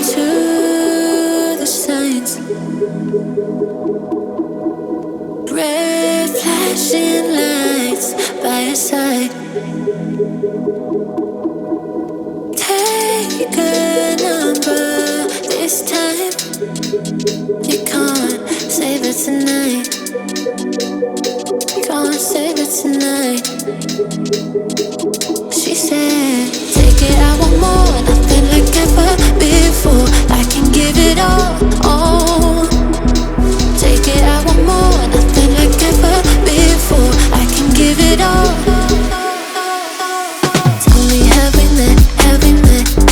to the signs. Red flashing lights by your side. Take a number this time. You can't save it tonight. Can't save it tonight. She said, take it, I want more, nothing like ever before. I can give it all. Take it, I want more, nothing like ever before. I can give it all. Tell me, have we met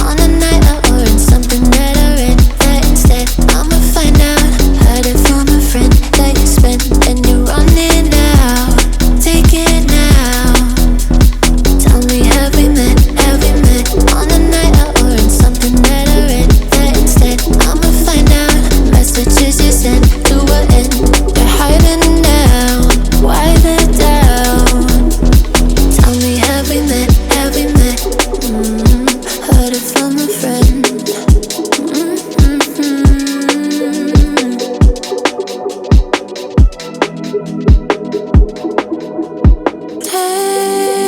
on a night out or in something that I read? That instead, I'ma find out. Heard it from a friend that you spent and you're running out. Take it now. Tell me, have we met on a night out or in something that I read? That instead, I'ma find out. Messages you sent to an end. You're hiding now. Why the doubt? Tell me, have we met? Heard it from a friend.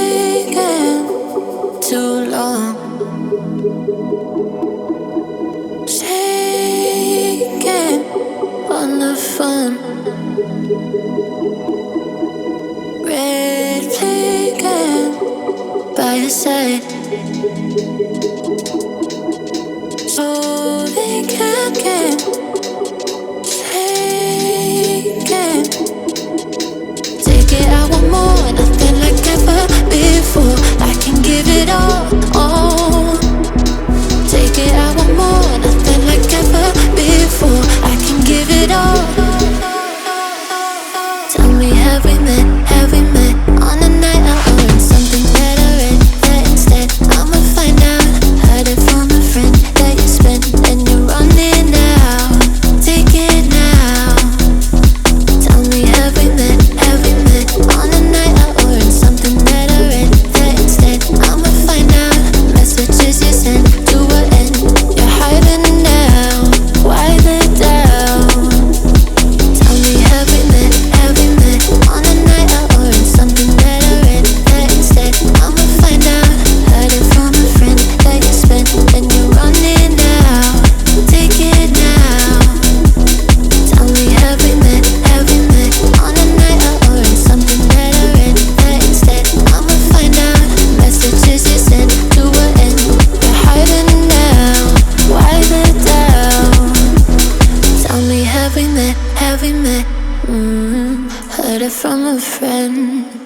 Taking too long. Shaking on the phone. Red flagging by your side. So they can't get taken. Take it, I want more, nothing like ever before. I can give it all. Take it, I want more, nothing like ever before. I can give it all. Tell me, have we met on a night out or in something that I read? That instead, I'ma find out. Heard it from a friend that you spent and you're running out. Take it now. Tell me, have we met on a night out or in something that I read? That instead, I'ma find out. Messages you sent to an end. You're hiding now. Why the doubt? Tell me, have we met on a night out or in something that I read? That instead, I'ma find out. Heard it from a friend that you spent and you're running out. Take it now. Tell me, have we met on a night out or in something that I read? That instead, I'ma find out. Messages you sent to an end. You're hiding now. Why the doubt? Tell me, have we met? Heard it from a friend.